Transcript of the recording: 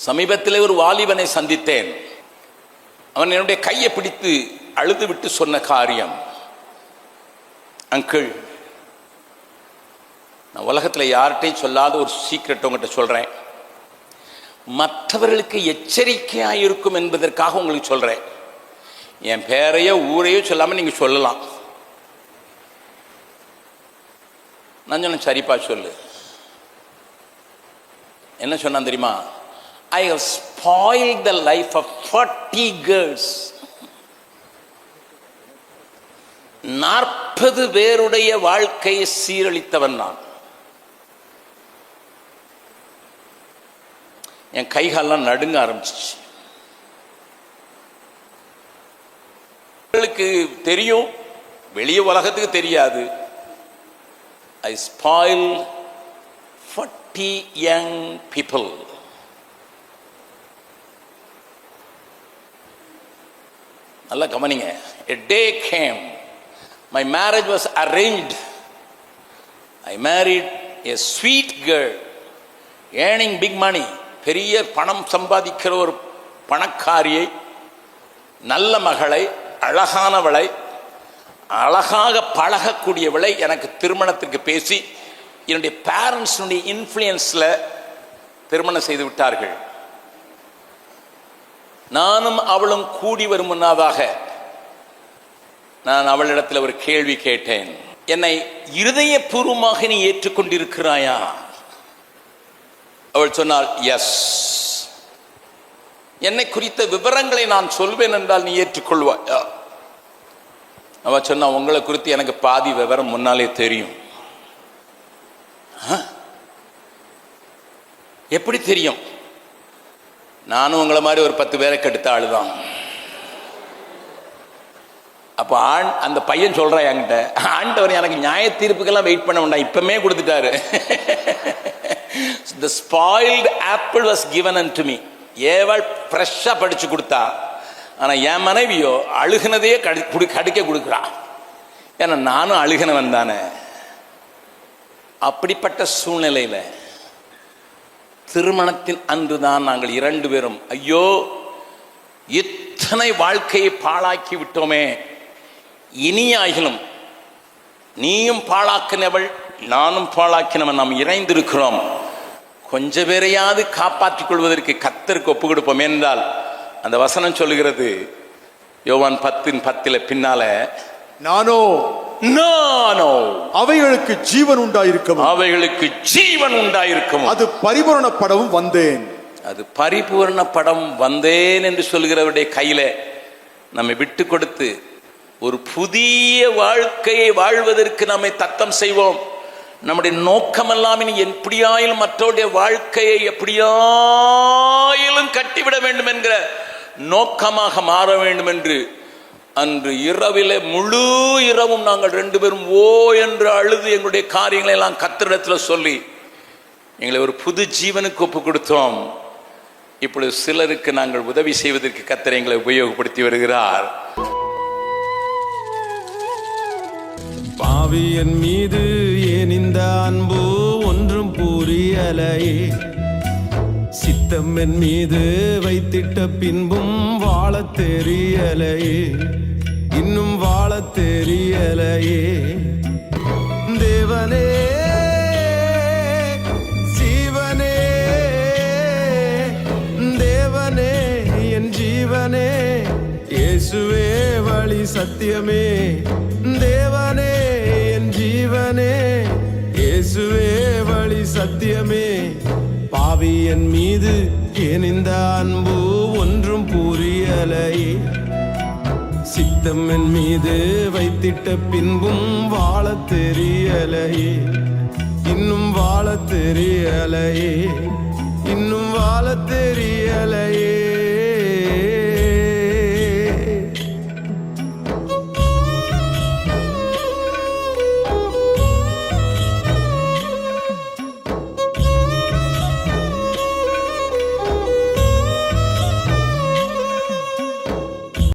சமீபத்திலே ஒரு வாலிபனை சந்தித்தேன். அவன் என்னுடைய கையை பிடித்து அழுது விட்டு சொன்ன காரியம், அங்கிள், நான் உலகத்தில் யார்கிட்டையும் சொல்லாத ஒரு சீக்ரெட் உங்கள்கிட்ட சொல்கிறேன். மற்றவர்களுக்கு எச்சரிக்கையாக இருக்கும் என்பதற்காக உங்களுக்கு சொல்கிறேன். என் பேரையோ ஊரையோ சொல்லாமல் நீங்கள் சொல்லலாம். நான் சொன்னேன், சரிப்பா சொல்லு. என்ன சொன்னான் தெரியுமா? I have spoiled the life of 40 girls. 40 பேருடைய வாழ்க்கையை சீரழித்தவன் நான். என் கைகாலெல்லாம் நடுங்க ஆரம்பிச்சிச்சு. உங்களுக்கு தெரியும், வெளிய உலகத்துக்கு தெரியாது. I spoiled 40 young people. நல்லா கவனிங்க. A day came, my marriage was arranged. I married a sweet girl, earning big money. பெரிய பணம் சம்பாதிக்கிற ஒரு பணக்காரியை, நல்ல மகளை, அழகானவளை, அழகாக பழகக்கூடியவளை எனக்கு திருமணத்திற்கு பேசி என்னுடைய பேரண்ட்ஸுடைய இன்ஃப்ளூயன்ஸில் திருமணம் செய்து விட்டார்கள். நானும் அவளும் கூடி வரும் முன்னதாக நான் அவளிடத்தில் ஒரு கேள்வி கேட்டேன். என்னை இருதயபூர்வமாக நீ ஏற்றுக்கொண்டிருக்கிறாயா? அவள் சொன்னாள், எஸ். என்னை குறித்த விவரங்களை நான் சொல்வேன் என்றால் நீ ஏற்றுக்கொள்வாயா? அவள் சொன்னா, உங்களை குறித்து எனக்கு பாதி விவரம் முன்னாலே தெரியும். எப்படி தெரியும்? நானும் உங்களை மாதிரி ஒரு 10 பேரை கெடுத்த ஆளுதான். அப்போ அந்த பையன் சொல்றான் என்கிட்ட, ஆண்டவர் எனக்கு நியாய தீர்ப்புக்கெல்லாம் வெயிட் பண்ண வேண்டாம், இப்பமே கொடுத்துட்டாரு. The spoiled apple was given unto me. ஏவாள் ஃப்ரெஷ்ஷா படிச்சு கொடுத்தா, ஆனா என் மனைவியோ அழுகினதையே கடிக்க கொடுக்குறா. ஏன்னா நானும் அழுகினவன் தானே. அப்படிப்பட்ட சூழ்நிலையில திருமணத்தின் அன்றுதான் நாங்கள் 2 பேரும், ஐயோ இத்தனை வாழ்க்கையை பாழாக்கி விட்டோமே, இனியாகிலும் நீயும் பாழாக்கினவள் நானும் பாழாக்கினவன், நாம் இணைந்திருக்கிறோம், கொஞ்ச பேரையாவது காப்பாற்றிக் கொள்வதற்கு கர்த்தருக்கு ஒப்பு கொடுப்போம் என்றால், அந்த வசனம் சொல்லுகிறது, யோவான் 10:10 பின்னால, நானோ அவைகளுக்கு ஜீவன் உண்டாயிருக்கும், அவைகளுக்கு ஜீவன் உண்டாயிருக்கும், அது பரிபூரணப்படவும் வந்தேன், அது பரிபூரணப்படம் வந்தேன் என்று சொல்கிறவருடைய கையில நம்மை விட்டு கொடுத்து ஒரு புதிய வாழ்க்கையை வாழ்வதற்கு நம்மை தத்தம் செய்வோம். நம்முடைய நோக்கமெல்லாம் இனி எப்படியாயிலும் மற்றவருடைய வாழ்க்கையை எப்படியாயிலும் கட்டிவிட வேண்டும் என்கிற நோக்கமாக மாற வேண்டும் என்று அன்று இரவிலே முழு இரவும் நாங்கள் 2 பேரும் ஓ என்று அழுது எங்களுடைய காரியங்களை எல்லாம் கர்த்தரிடத்தில் சொல்லி எங்களை ஒரு புது ஜீவனுக்கு ஒப்பு கொடுத்தோம். இப்பொழுது சிலருக்கு நாங்கள் உதவி செய்வதற்கு கர்த்தர் எங்களை உபயோகப்படுத்தி வருகிறார். பாவியன் மீது ஏன் இந்த அன்பு ஒன்றும் புரியலையே, சித்தம் என் மீது வைத்திட்ட பின்பும் வாழ தெரியலையே, இன்னும் வாழ தெரியலையே. தேவனே ஜீவனே, தேவனே என் ஜீவனே, இயேசுவே வழி சத்தியமே, தேவனே என் ஜீவனே, இயேசுவே வழி சத்தியமே. பாவியன் மீது ஏன் இந்த அன்பு ஒன்றும் புரியலையே, சித்தம் என் மீது வைத்திட்ட பின்பும் வாழ தெரியலையே, இன்னும் வாழ தெரியலையே, இன்னும் வாழ தெரியலையே.